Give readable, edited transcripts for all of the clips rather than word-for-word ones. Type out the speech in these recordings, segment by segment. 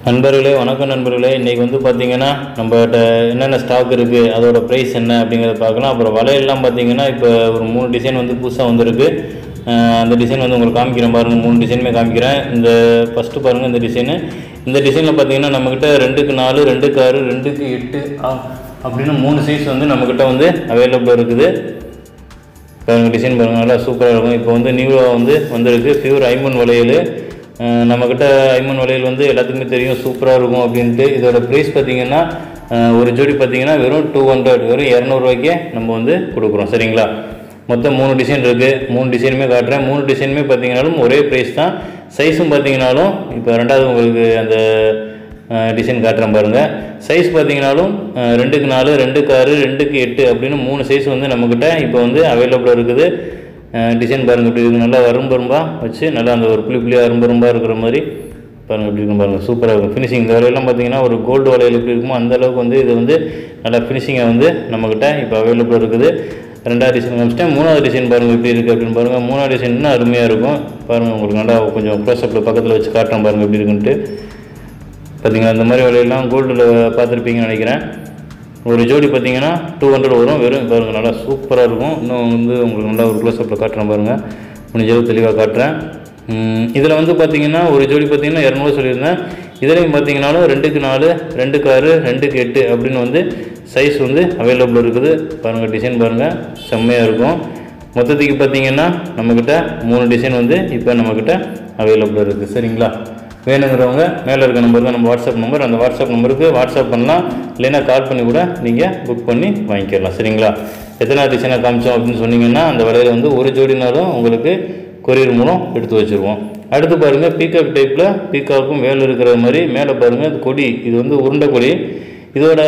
நண்பர்களே வணக்கம் நண்பர்களே. இன்றைக்கி வந்து பார்த்திங்கன்னா நம்மகிட்ட என்னென்ன ஸ்டாக் இருக்குது, அதோட ப்ரைஸ் என்ன அப்படிங்கிறத பார்க்கலாம். அப்புறம் வலையெல்லாம் பார்த்திங்கன்னா இப்போ ஒரு 3 டிசைன் வந்து புதுசாக வந்திருக்கு. அந்த டிசைன் வந்து உங்களுக்கு காமிக்கிறேன் பாருங்கள். 3 டிசைனுமே காமிக்கிறேன். இந்த ஃபஸ்ட்டு பாருங்கள் இந்த டிசைனு. இந்த டிசைனில் பார்த்திங்கன்னா நம்மக்கிட்ட 2க்கு 4, 2க்கு 6, 2க்கு 8 அப்படின்னு 3 சைஸ் வந்து நம்மக்கிட்ட வந்து அவைலபிளாக இருக்குது. பாருங்கள் டிசைன் பாருங்கள், நல்லா சூப்பராக இருக்கும். இப்போ வந்து நியூவாக வந்து வந்திருக்கு பியூர் ஐமன் வளையல். நம்மக்கிட்ட ஐமன் வளையல் வந்து எல்லாத்துக்குமே தெரியும், சூப்பராக இருக்கும் அப்படின்ட்டு. இதோட ப்ரைஸ் பார்த்திங்கன்னா ஒரு ஜோடி பார்த்திங்கன்னா வெறும் 200, வெறும் 200 ரூபாய்க்கே நம்ம வந்து கொடுக்குறோம். சரிங்களா? மொத்தம் 3 டிசைன் இருக்குது. 3 டிசைனுமே காட்டுறேன். 3 டிசைனுமே பார்த்திங்கனாலும் ஒரே ப்ரைஸ் தான். சைஸும் பார்த்திங்கனாலும் இப்போ ரெண்டாவது உங்களுக்கு அந்த டிசைன் காட்டுறேன் பாருங்கள். சைஸ் பார்த்திங்கனாலும் 2க்கு 4, 2க்கு 6, 2க்கு 8 அப்படின்னு 3 சைஸ் வந்து நம்மக்கிட்ட இப்போ வந்து அவைலபிளாக இருக்குது. டிசைன் பாருங்கள் இப்படி இருக்குது. நல்லா அரும்பரும்பாக வச்சு நல்லா அந்த ஒரு புள்ளியாக அரும்பரும்பாக இருக்கிற மாதிரி பாருங்கள் இப்படி இருக்கும். பாருங்கள் சூப்பராக இருக்கும் ஃபினிஷிங். இந்த வலையெல்லாம் பார்த்திங்கன்னா ஒரு கோல்டு வலையில் எப்படி இருக்குமோ அந்தளவுக்கு வந்து இது வந்து நல்லா ஃபினிஷிங்கை வந்து நம்மக்கிட்ட இப்போ அவைலபிளாக இருக்குது. 2வது டிசைன் காமிச்சிட்டேன். 3வது டிசைன் பாருங்கள் எப்படி இருக்குது அப்படின்னு பாருங்கள். 3வது டிசைன் இன்னும் அருமையாக இருக்கும். பாருங்கள் உங்களுக்கு நல்லா கொஞ்சம் க்ளோஸ்அப்பில் பக்கத்தில் வச்சு காட்டுறேன் பாருங்கள் எப்படி இருக்குன்ட்டு. பார்த்திங்கன்னா இந்த மாதிரி வலையெல்லாம் கோல்டில் பார்த்துருப்பீங்கன்னு நினைக்கிறேன். ஒரு ஜோடி பார்த்திங்கன்னா 200 வரும். வெறும் பாருங்கள் நல்லா சூப்பராக இருக்கும். இன்னும் வந்து உங்களுக்கு நல்லா ஒரு க்ளோஸ்அப்பில் காட்டுறேன் பாருங்கள். முடிஞ்சளவு தெளிவாக காட்டுறேன். இதில் வந்து பார்த்திங்கன்னா ஒரு ஜோடி பார்த்திங்கன்னா 200 சொல்லியிருந்தேன். இதுலேயும் பார்த்திங்கனாலும் 2க்கு 4, 2க்கு 6, 2க்கு 8 அப்படின்னு வந்து சைஸ் வந்து அவைலபிள் இருக்குது. பாருங்கள் டிசைன் பாருங்கள் செம்மையாக இருக்கும். மொத்தத்துக்கு பார்த்திங்கன்னா நம்மக்கிட்ட 3 டிசைன் வந்து இப்போ நம்மக்கிட்ட அவைலபிள் இருக்குது. சரிங்களா? வேணுங்கிறவங்க மேலே இருக்க நம்பர் தான் நம்ம வாட்ஸ்அப் நம்பர். அந்த வாட்ஸ்அப் நம்பருக்கு வாட்ஸ்அப் பண்ணலாம், இல்லைன்னா கால் பண்ணி கூட நீங்கள் புக் பண்ணி வாங்கிக்கலாம். சரிங்களா? எத்தனை டிசைனாக காமிச்சோம் அப்படின்னு சொன்னீங்கன்னா அந்த வலையில் வந்து ஒரு ஜோடினாலும் உங்களுக்கு கொரியர் மூலம் எடுத்து வச்சுருவோம். அடுத்து பாருங்கள் பீகாக் டைப்பில் பீகாக்கும் வேல் இருக்கிற மாதிரி மேலே பாருங்கள் அது கொடி. இது வந்து உருண்டை கொடி. இதோட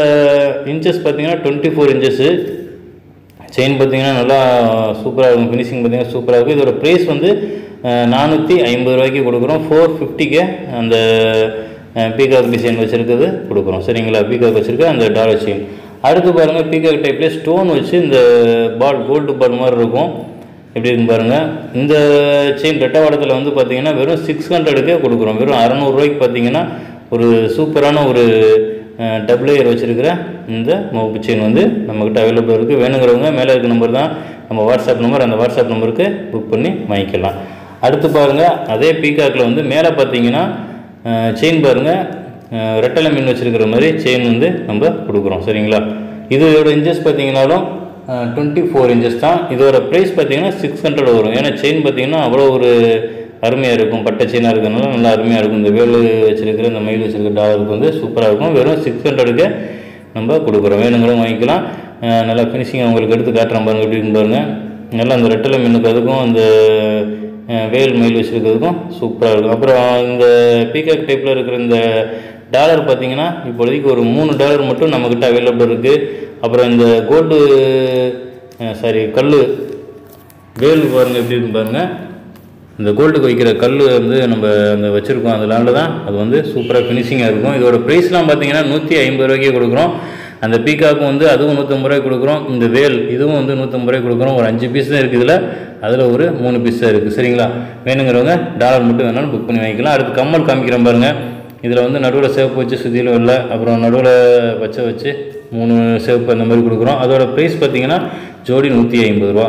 இன்ச்சஸ் பார்த்திங்கன்னா 24 இன்ச்சஸ்ஸு. செயின் பார்த்திங்கன்னா நல்லா சூப்பராக இருக்கும். ஃபினிஷிங் பார்த்திங்கன்னா சூப்பராக இருக்கும். இதோட ப்ரைஸ் வந்து 450 ரூபாய்க்கு கொடுக்குறோம். 450க்கு அந்த பீகாக் டிசைன் வச்சுருக்கிறது கொடுக்குறோம். சரிங்களா? பீகாக் வச்சுருக்க அந்த டாலர் செயின். அடுத்து பாருங்கள் பீகாக் டைப்லேயே ஸ்டோன் வச்சு இந்த பால் கோல்டு பால் மாதிரி இருக்கும். எப்படி இருக்குன்னு பாருங்கள். இந்த செயின் ரெட்டவாடத்தில் வந்து பார்த்திங்கன்னா வெறும் 600க்கே கொடுக்குறோம். வெறும் 600 ரூபாய்க்கு பார்த்திங்கன்னா ஒரு சூப்பரான ஒரு டபுள் லேயர் வச்சுருக்கிற இந்த மோப்பு செயின் வந்து நம்மக்கிட்ட அவைலபிள் இருக்குது. வேணுங்கிறவங்க மேலே இருக்க நம்பர் தான் நம்ம வாட்ஸ்அப் நம்பர். அந்த வாட்ஸ்அப் நம்பருக்கு புக் பண்ணி வாங்கிக்கலாம். அடுத்து பாருங்கள் அதே பீகாக்கில் வந்து மேலே பார்த்தீங்கன்னா செயின் பாருங்கள் ரெட்டலை மீன் வச்சுருக்கிற மாதிரி செயின் வந்து நம்ம கொடுக்குறோம். சரிங்களா? இதோட இன்ச்சஸ் பார்த்தீங்கன்னாலும் 24 இன்ச்சஸ் தான். இதோட ப்ரைஸ் பார்த்தீங்கன்னா 600 வரும். ஏன்னா செயின் பார்த்தீங்கன்னா அவ்வளோ ஒரு அருமையாக இருக்கும். பட்டை செயினாக இருக்கிறதுனால நல்லா அருமையாக இருக்கும். இந்த வேலு வச்சுருக்கிற இந்த மயில் வச்சுருக்கிற டாலருக்கு வந்து சூப்பராக இருக்கும். வெறும் 600க்கு நம்ம கொடுக்குறோம். வேணுங்களும் வாங்கிக்கலாம். நல்லா ஃபினிஷிங் அவங்களுக்கு எடுத்து காட்டுறோம் பாருங்கள் எப்படி இருக்குன்னு பாருங்கள். நல்லா அந்த ரெட்டலை மீனுக்கு அதுக்கும் அந்த வேல் மயில் வச்சுருக்கிறதுக்கும் சூப்பராக இருக்கும். அப்புறம் இந்த பீகாக் டைப்பில் இருக்கிற இந்த டாலர் பார்த்திங்கன்னா இப்போதைக்கு ஒரு 3 டாலர் மட்டும் நம்மக்கிட்ட அவைலபிள் இருக்குது. அப்புறம் இந்த கோல்டு கல் வேல் பாருங்கள் எப்படி இருக்குன்னு பாருங்கள். இந்த கோல்டுக்கு வைக்கிற கல் வந்து நம்ம அந்த வச்சுருக்கோம். அதனால தான் அது வந்து சூப்பராக ஃபினிஷிங்காக இருக்கும். இதோட ப்ரைஸ்லாம் பார்த்திங்கன்னா 150 ரூபாய்க்கே கொடுக்குறோம். அந்த பீகாக்கும் வந்து அதுவும் 150 ரூபாய்க்கு கொடுக்குறோம். இந்த வேல் இதுவும் வந்து 150 ரூபாய்க்கு கொடுக்குறோம். ஒரு 5 பீஸ் தான் இருக்குது இதில். அதில் ஒரு 3 பீஸ் தான் இருக்குது. சரிங்களா? வேணுங்கிறவங்க டாலர் மட்டும் வேணாலும் புக் பண்ணி வாங்கிக்கலாம். அடுத்து கம்மல் காமிக்கிறேன் பாருங்கள். இதில் வந்து நடுவில் சிவப்பு வச்சு சுற்றிலும் இல்லை, அப்புறம் நடுவில் வச்சு 3 சிவப்பு அந்த மாதிரி கொடுக்குறோம். அதோட ப்ரைஸ் பார்த்திங்கன்னா ஜோடி 150 ரூபா.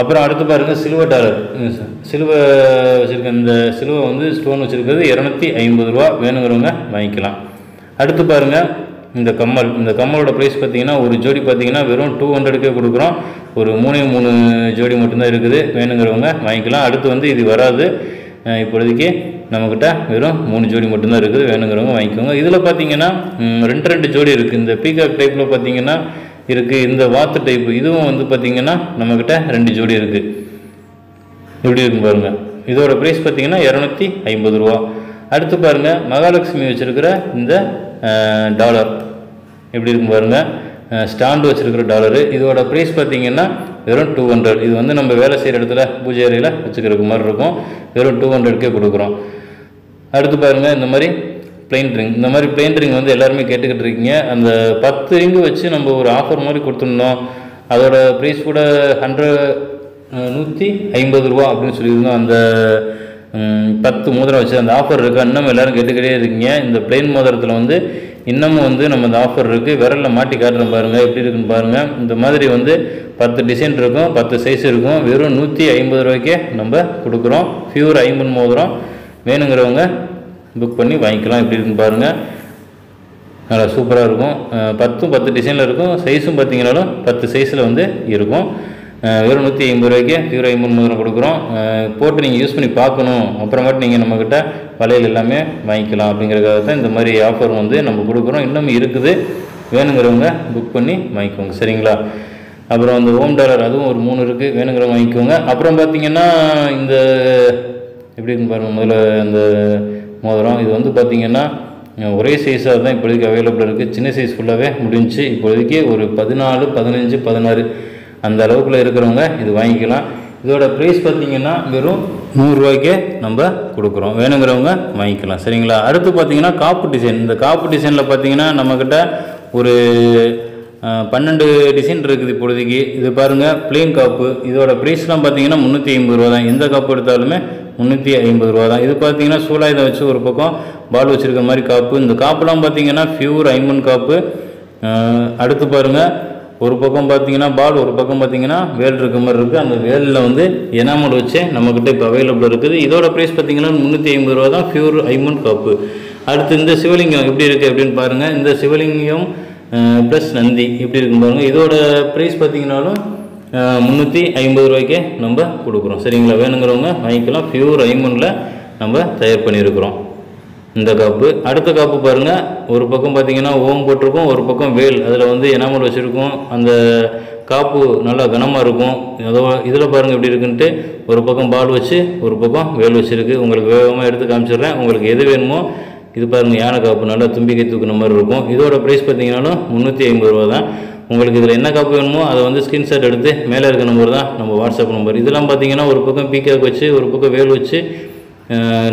அப்புறம் அடுத்து பாருங்கள் சில்வர் டாலர். சிலுவை வச்சுருக்க இந்த சிலுவை வந்து ஸ்டோன் வச்சுருக்கிறது 250 ரூபா. வேணுங்கிறவங்க வாங்கிக்கலாம். அடுத்து பாருங்கள் இந்த கம்மலோட ப்ரைஸ் பார்த்திங்கன்னா ஒரு ஜோடி பார்த்திங்கன்னா வெறும் 200க்கே கொடுக்குறோம். ஒரு 3 ஜோடி மட்டும்தான் இருக்குது. வேணுங்கிறவங்க வாங்கிக்கலாம். அடுத்து வந்து இது வராது. இப்போதைக்கு நம்மக்கிட்ட வெறும் 3 ஜோடி மட்டும்தான் இருக்குது. வேணுங்கிறவங்க வாங்கிக்கோங்க. இதில் பார்த்திங்கன்னா 2 ஜோடி இருக்குது. இந்த பீகாக் டைப்பில் பார்த்திங்கன்னா இருக்குது. இந்த வாத்து டைப்பு இதுவும் வந்து பார்த்திங்கன்னா நம்மக்கிட்ட 2 ஜோடி இருக்குது. எப்படி இருக்குன்னு பாருங்கள். இதோட ப்ரைஸ் பார்த்திங்கன்னா 250 ரூபா. அடுத்து பாருங்கள் மகாலட்சுமி வச்சுருக்கிற இந்த டாலர் எப்படி இருக்குன்னு பாருங்கள். ஸ்டாண்டு வச்சுருக்கிற டாலரு. இதோட ப்ரைஸ் பார்த்திங்கன்னா வெறும் 200. இது வந்து நம்ம வேலை செய்கிற இடத்துல பூஜை அறையில் வச்சுக்கிறதுக்கு மாதிரி இருக்கும். வெறும் 200க்கே கொடுக்குறோம். அடுத்து பாருங்கள் இந்த மாதிரி பிளெயின் ரிங். இந்த மாதிரி பிளெயின் ரிங் வந்து எல்லாருமே கேட்டுக்கிட்டு இருக்கீங்க. அந்த 10 ரிங்கு வச்சு நம்ம ஒரு ஆஃபர் மாதிரி கொடுத்துருந்தோம். அதோட ப்ரைஸ் கூட 150 ரூபா அப்படின்னு சொல்லியிருந்தோம். அந்த 10 மோதிரம் வச்சு அந்த ஆஃபர் இருக்குது. இன்னும் எல்லோரும் கேட்டுக்கிட்டே இருக்கீங்க. இந்த பிளெயின் மோதிரத்தில் வந்து இன்னமும் வந்து நம்ம இந்த ஆஃபர் இருக்குது. விரலில் மாட்டி காட்டுறோம் பாருங்கள், எப்படி இருக்குன்னு பாருங்கள். இந்த மாதிரி வந்து 10 டிசைன் இருக்கும், 10 சைஸ் இருக்கும். வெறும் 150 ரூபாய்க்கே நம்ம கொடுக்குறோம். பியூர் ஐம்பன் மோதிரம் வேணுங்கிறவங்க புக் பண்ணி வாங்கிக்கலாம். எப்படி இருக்குன்னு பாருங்கள், நல்லா சூப்பராக இருக்கும். 10 டிசைனில் இருக்கும். சைஸும் பார்த்தீங்கன்னாலும் 10 சைஸில் வந்து இருக்கும். வெறும் 150 ரூபாய்க்கு பியூர் ஐம்பன் மோதிரம் கொடுக்குறோம். போட்டு நீங்கள் யூஸ் பண்ணி பார்க்கணும், அப்புறமேட்டு நீங்கள் நம்மக்கிட்ட வளையல் எல்லாமே வாங்கிக்கலாம். அப்படிங்கிறதுக்காக தான் இந்த மாதிரி ஆஃபர் வந்து நம்ம கொடுக்குறோம். இன்னும் இருக்குது, வேணுங்கிறவங்க புக் பண்ணி வாங்கிக்கோங்க. சரிங்களா? அப்புறம் அந்த ஹோம் டாலர் அதுவும் ஒரு 3 இருக்குது, வேணுங்கிறவங்க வாங்கிக்கோங்க. அப்புறம் பார்த்தீங்கன்னா இந்த எப்படி இருக்குன்னு பாருங்கள். முதல்ல அந்த மோதிரம் இது வந்து பார்த்திங்கன்னா ஒரே சைஸாக தான் இப்போதைக்கு அவைலபிள் இருக்குது. சின்ன சைஸ் ஃபுல்லாகவே முடிஞ்சு. இப்போதைக்கு ஒரு 14, 15, 16 அந்த அளவுக்குள்ள இருக்கிறவங்க இது வாங்கிக்கலாம். இதோட ப்ரைஸ் பார்த்திங்கன்னா வெறும் 100 ரூபாய்க்கே நம்ம கொடுக்குறோம். வேணுங்கிறவங்க வாங்கிக்கலாம். சரிங்களா? அடுத்து பார்த்திங்கன்னா காப்பு டிசைன். இந்த காப்பு டிசைனில் பார்த்திங்கன்னா நம்மக்கிட்ட ஒரு 12 டிசைன் இருக்குது இப்பொழுதைக்கு. இது பாருங்கள், பிளெயின் காப்பு. இதோட ப்ரைஸ்லாம் பார்த்திங்கன்னா 350 ரூபா தான். எந்த காப்பு எடுத்தாலுமே 350 ரூபா தான். இது பார்த்திங்கன்னா சூலாயுதம் வச்சு ஒரு பக்கம் பால் வச்சுருக்க மாதிரி காப்பு. இந்த காப்புலாம் பார்த்திங்கன்னா பியூர் ஐம்பன் காப்பு. அடுத்து பாருங்கள், ஒரு பக்கம் பார்த்திங்கன்னா பால், ஒரு பக்கம் பார்த்திங்கன்னா வேல் இருக்க மாதிரி இருக்குது. அந்த வேலில் வந்து எனாமல் வச்சு நம்மக்கிட்ட இப்போ அவைலபிள் இருக்குது. இதோட ப்ரைஸ் பார்த்திங்கன்னா 350 ரூபா தான், பியூர் ஐம்பன் காப்பு. அடுத்து இந்த சிவலிங்கம் எப்படி இருக்குது அப்படின்னு பாருங்கள். இந்த சிவலிங்கம் ப்ளஸ் நந்தி எப்படி இருக்குன்னு பாருங்கள். இதோட ப்ரைஸ் பார்த்திங்கனாலும் 350 ரூபாய்க்கே நம்ம கொடுக்குறோம். சரிங்களா? வேணுங்கிறவங்க வாங்கிக்கலாம். பியூர் ஐம்பனில் நம்ம தயார் பண்ணியிருக்கிறோம் இந்த காப்பு. அடுத்த காப்பு பாருங்கள், ஒரு பக்கம் பார்த்திங்கன்னா ஓம் போட்டிருக்கோம், ஒரு பக்கம் வேல் அதில் வந்து எனாமல் வச்சுருக்கோம். அந்த காப்பு நல்லா கனமாக இருக்கும். இதில் பாருங்கள் எப்படி இருக்குன்ட்டு. ஒரு பக்கம் பால் வச்சு ஒரு பக்கம் வேல் வச்சுருக்கு. உங்களுக்கு வேகமாக எடுத்து காமிச்சிடுறேன். உங்களுக்கு எது வேணுமோ. இது பாருங்கள், யானை காப்பு நல்லா தும்பிக்கை தூக்குன மாதிரி இருக்கும். இதோட ப்ரைஸ் பார்த்திங்கனாலும் 350 ரூபா தான். உங்களுக்கு இதில் என்ன காப்பு வேணுமோ அதை வந்து ஸ்க்ரீன்ஷாட் எடுத்து மேலே இருக்க நம்பர் தான் நம்ம வாட்ஸ்அப் நம்பர். இதெல்லாம் பார்த்திங்கன்னா ஒரு பக்கம் பீக்காக் வச்சு ஒரு பக்கம் வேல் வச்சு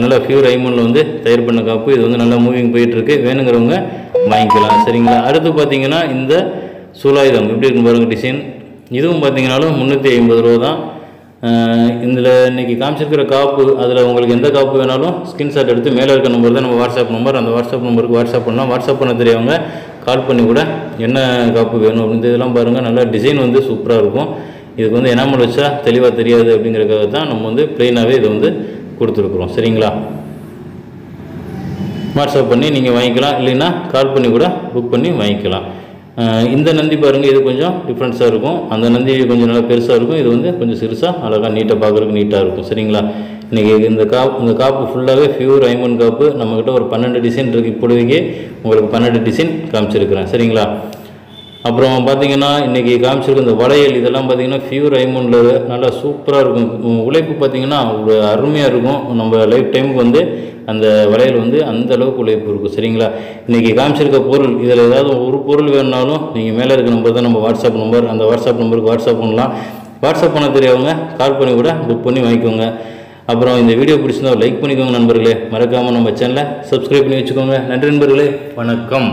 நல்லா பியூர் ஐம்பனில் வந்து தயார் பண்ண காப்பு. இது வந்து நல்லா மூவிங் போயிட்டுருக்கு. வேணுங்கிறவங்க வாங்கிக்கலாம். சரிங்களா? அடுத்து பார்த்திங்கன்னா இந்த சூலாயுதம் எப்படி இருக்குன்னு பாருங்கள் டிசைன். இதுவும் பார்த்திங்கனாலும் 350 ரூபா தான். இதில் இன்றைக்கி காமிச்சிருக்கிற காப்பு, அதில் உங்களுக்கு எந்த காப்பு வேணாலும் ஸ்க்ரீன்ஷாட் எடுத்து மேலே இருக்க நம்பர் தான் நம்ம வாட்ஸ்அப் நம்பர். அந்த வாட்ஸ்அப் நம்பருக்கு வாட்ஸ்அப் பண்ணலாம். வாட்ஸ்அப் பண்ண தெரியவங்க கால் பண்ணி கூட என்ன காப்பு வேணும் அப்படின்னு. இதெல்லாம் பாருங்கள், நல்லா டிசைன் வந்து சூப்பராக இருக்கும். இதுக்கு வந்து எனாமல் வச்சா தெளிவாக தெரியாது அப்படிங்கிறதுக்காக தான் நம்ம வந்து ப்ளெயினாகவே இதை வந்து கொடுத்துருக்குறோம். சரிங்களா? வாட்ஸ்அப் பண்ணி நீங்கள் வாங்கிக்கலாம், இல்லைன்னா கால் பண்ணி கூட புக் பண்ணி வாங்கிக்கலாம். இந்த நந்தி பாருங்கள், இது கொஞ்சம் டிஃப்ரென்ஸாக இருக்கும். அந்த நந்தி கொஞ்சம் நல்லா பெருசாக இருக்கும். இது வந்து கொஞ்சம் சிறுசாக அழகாக நீட்டாக பார்க்குறதுக்கு நீட்டாக இருக்கும். சரிங்களா? இன்றைக்கி இந்த காப்பு ஃபுல்லாகவே பியூர் ஐம்பன் காப்பு. நம்மக்கிட்ட ஒரு 12 டிசைன் இருக்குது. இப்பொழுதுக்கே உங்களுக்கு 12 டிசைன் காமிச்சிருக்கிறேன். சரிங்களா? அப்புறம் பார்த்திங்கன்னா இன்றைக்கி காமிச்சிருக்க இந்த வளையல் இதெல்லாம் பார்த்திங்கன்னா பியூர் ஐம்பனில் நல்லா சூப்பராக இருக்கும். உழைப்பு பார்த்திங்கன்னா ஒரு அருமையாக இருக்கும். நம்ம லைஃப் டைமுக்கு வந்து அந்த வளையல் வந்து அந்த அளவுக்கு உழைப்பு இருக்கும். சரிங்களா? இன்றைக்கி காமிச்சிருக்க பொருள் இதில் ஏதாவது ஒரு பொருள் வேணுனாலும் நீங்கள் மேலே இருக்க நம்பர் தான் நம்ம வாட்ஸ்அப் நம்பர். அந்த வாட்ஸ்அப் நம்பருக்கு வாட்ஸ்அப் பண்ணலாம். வாட்ஸ்அப் பண்ண தெரியவங்க கால் பண்ணி கூட புக் பண்ணி வாங்கிக்கோங்க. அப்புறம் இந்த வீடியோ பிடிச்சிருந்தா லைக் பண்ணிக்கோங்க நண்பர்களே. மறக்காமல் நம்ம சேனலை சப்ஸ்கிரைப் பண்ணி வச்சுக்கோங்க. நன்றி நண்பர்களே, வணக்கம்.